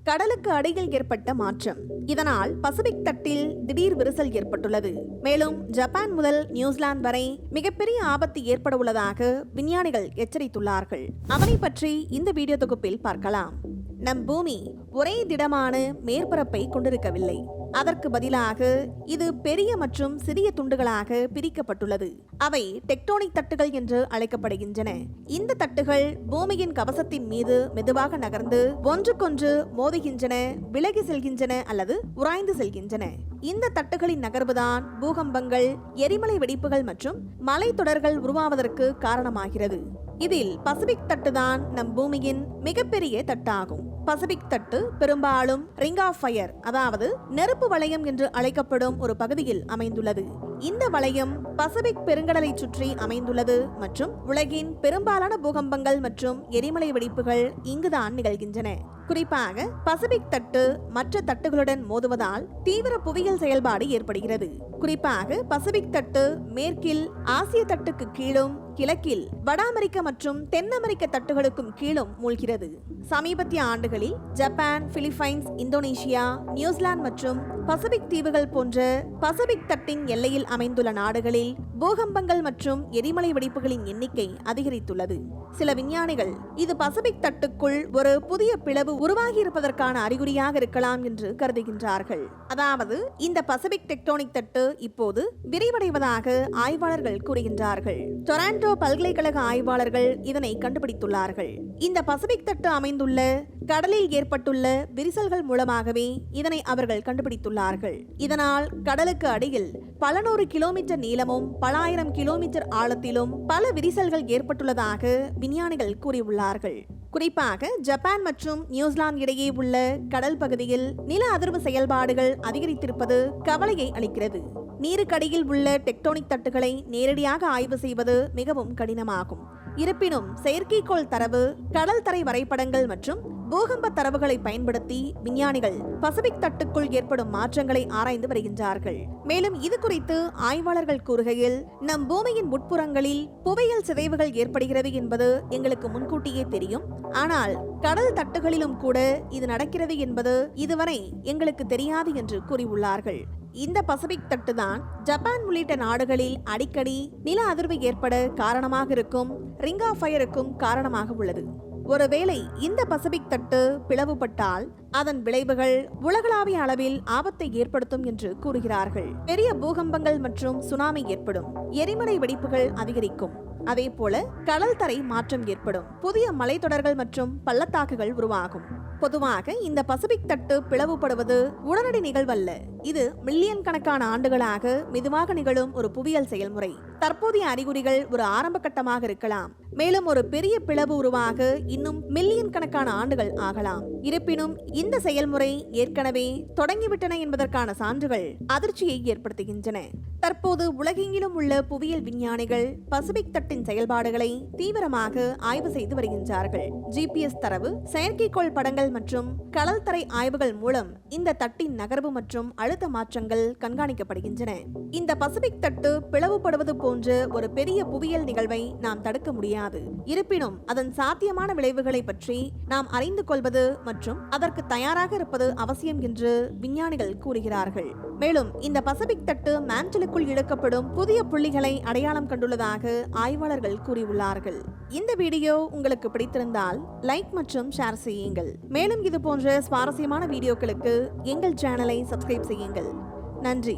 கடலுக்கு அடியில் ஏற்பட்ட மாற்றம். இதனால் பசிபிக் தட்டில் திடீர் விரிசல் ஏற்பட்டுள்ளது. மேலும் ஜப்பான் முதல் நியூசிலாந்து வரை மிகப்பெரிய ஆபத்து ஏற்பட உள்ளதாக விஞ்ஞானிகள் எச்சரித்துள்ளார்கள். அதனை பற்றி இந்த வீடியோ தொகுப்பில் பார்க்கலாம். நம் பூமி ஒரே திடமான மேற்பரப்பை கொண்டிருக்கவில்லை. அதற்கு பதிலாக இது பெரிய மற்றும் சிறிய துண்டுகளாக பிரிக்கப்பட்டுள்ளது. அவை டெக்டோனிக் தட்டுகள் என்று அழைக்கப்படுகின்றன. இந்த தட்டுகள் பூமியின் கவசத்தின் மீது மெதுவாக நகர்ந்து ஒன்றுக்கொன்று மோதுகின்றன, விலகி செல்கின்றன அல்லது உராய்ந்து செல்கின்றன. இந்த தட்டுகளின் நகர்வுதான் பூகம்பங்கள், எரிமலை வெடிப்புகள் மற்றும் மலைத்தொடர்கள் உருவாவதற்கு காரணமாகிறது. இதில் பசிபிக் தட்டு தான் நம் பூமியின் மிகப்பெரிய தட்டாகும். பசிபிக் தட்டு பெரும்பாலும் ரிங் ஆஃப் ஃபயர், அதாவது நெருப்பு வளையம் என்று அழைக்கப்படும் ஒரு பகுதியில் அமைந்துள்ளது. இந்த வளையம் பசிபிக் பெருங்கடலை சுற்றி அமைந்துள்ளது மற்றும் உலகின் பெரும்பாலான பூகம்பங்கள் மற்றும் எரிமலை வெடிப்புகள் இங்குதான் நிகழ்கின்றன. குறிப்பாக பசிபிக் தட்டு மற்ற தட்டுகளுடன் மோதுவதால் தீவிர புவியியல் செயல்பாடு ஏற்படுகிறது. குறிப்பாக பசிபிக் தட்டு மேற்கில் ஆசிய தட்டுக்கு கீழும், கிழக்கில் வட அமெரிக்க மற்றும் தென் அமெரிக்க தட்டுகளுக்கும் கீழும் மூழ்கிறது. சமீபத்திய ஆண்டுகளில் ஜப்பான், பிலிப்பைன்ஸ், இந்தோனேஷியா, நியூசிலாந்து மற்றும் பசிபிக் தீவுகள் போன்ற பசிபிக் தட்டின் எல்லையில் அமைந்துள்ள நாடுகளில் பூகம்பங்கள் மற்றும் எரிமலை வெடிப்புகளின் எண்ணிக்கை அதிகரித்துள்ளது. சில விஞ்ஞானிகள் இது பசிபிக் தட்டுக்குள் ஒரு புதிய பிளவு உருவாகி இருப்பதற்கான அறிகுறியாக இருக்கலாம் என்று கருதுகின்றார்கள். அதாவது இந்த பசிபிக் டெக்டோனிக் தட்டு இப்போது விரிவடைவதாக ஆய்வாளர்கள் கூறுகின்றார்கள். டொராண்டோ பல்கலைக்கழக ஆய்வாளர்கள் இதனை கண்டுபிடித்துள்ளார்கள். இந்த பசிபிக் தட்டு அமைந்துள்ள கடலில் ஏற்பட்டுள்ள விரிசல்கள் மூலமாகவே இதனை அவர்கள் கண்டுபிடித்துள்ளார்கள். இதனால் கடலுக்கு அடியில் பல 100 கிலோமீட்டர் நீளமும் பல 1000 கிலோமீட்டர் ஆழத்திலும் பல விரிசல்கள் ஏற்பட்டுள்ளதாக விஞ்ஞானிகள் கூறியுள்ளார்கள். குறிப்பாக ஜப்பான் மற்றும் நியூசிலாந்து இடையே உள்ள கடல் பகுதியில் நில அதிர்வு செயல்பாடுகள் அதிகரித்திருப்பது கவலையை அளிக்கிறது. நீருக்கடியில் உள்ள டெக்டோனிக் தட்டுகளை நேரடியாக ஆய்வு செய்வது மிகவும் கடினமாகும். இருப்பினும் செயற்கைக்கோள் தரவு, கடல் தரை வரைபடங்கள் மற்றும் பூகம்ப தரவுகளை பயன்படுத்தி விஞ்ஞானிகள் பசிபிக் தட்டுக்குள் ஏற்படும் மாற்றங்களை ஆராய்ந்து வருகின்றார்கள். மேலும் இது குறித்து ஆய்வாளர்கள் கூறுகையில், நம் பூமியின் உட்புறங்களில் புவியியல் சிதைவுகள் ஏற்படுகிறது என்பது எங்களுக்கு முன்கூட்டியே தெரியும். ஆனால் கடல் தட்டுகளிலும் கூட இது நடக்கிறது என்பது இதுவரை எங்களுக்கு தெரியாது என்று கூறியுள்ளார்கள். இந்த பசிபிக் தட்டு தான் ஜப்பான் உள்ளிட்ட நாடுகளில் அடிக்கடி நில அதிர்வு ஏற்பட காரணமாக இருக்கும் ரிங் ஆஃப் ஃபயருக்கும் காரணமாக உள்ளது. ஒருவேளை இந்த பசிபிக் தட்டு பிளவுபட்டால் அதன் விளைவுகள் உலகளாவிய அளவில் ஆபத்தை ஏற்படுத்தும் என்று கூறுகிறார்கள். பெரிய பூகம்பங்கள் மற்றும் சுனாமி ஏற்படும், எரிமலை வெடிப்புகள் அதிகரிக்கும், அதே போல கடல் தரை மாற்றம் ஏற்படும், புதிய மலைத்தொடர்கள் மற்றும் பள்ளத்தாக்குகள் உருவாகும். பொதுவாக இந்த பசிபிக் தட்டு பிளவுபடுவது உடனடி நிகழ்வல்ல. இது மில்லியன் கணக்கான ஆண்டுகளாக மெதுவாக நிகழும் ஒரு புவியியல் செயல்முறை. தற்போதைய அறிகுறிகள் ஒரு ஆரம்ப கட்டமாக இருக்கலாம். மேலும் ஒரு பெரிய பிளவு உருவாக இன்னும் மில்லியன் கணக்கான ஆண்டுகள் ஆகலாம். இருப்பினும் இந்த செயல்முறை ஏற்கனவே தொடங்கிவிட்டன என்பதற்கான சான்றுகள் அதிர்ச்சியை ஏற்படுத்துகின்றன. தற்போது உலகெங்கிலும் உள்ள புவியியல் விஞ்ஞானிகள் பசிபிக் தட்டின் செயல்பாடுகளை தீவிரமாக ஆய்வு செய்து வருகின்றார்கள். GPS தரவு, செயற்கைக்கோள் படங்கள் மற்றும் கடல் தரை ஆய்வுகள் மூலம் இந்த தட்டின் நகர்வு மற்றும் அழுத்த மாற்றங்கள் கண்காணிக்கப்படுகின்றன. இந்த பசிபிக் தட்டு பிளவுபடுவது போன்ற ஒரு பெரிய புவியியல் நிகழ்வை நாம் தடுக்க முடியாது. இருப்பினும் அதன் சாத்தியமான விளைவுகளை பற்றி நாம் அறிந்து கொள்வது மற்றும் அதற்கு தயாராக இருப்பது அவசியம் என்று விஞ்ஞானிகள் கூறுகிறார்கள். மேலும் இந்த பசிபிக் தட்டு மேண்டலுக்குள் இழுக்கப்படும் புதிய புள்ளிகளை அடையாளம் கண்டுள்ளதாக ஆய்வாளர்கள் கூறியுள்ளார்கள். இந்த வீடியோ உங்களுக்கு பிடித்திருந்தால் லைக் மற்றும் ஷேர் செய்யுங்கள். மேலும் இது போன்ற சுவாரஸ்யமான வீடியோக்களுக்கு எங்கள் சேனலை சப்ஸ்கிரைப் செய்யுங்கள். நன்றி.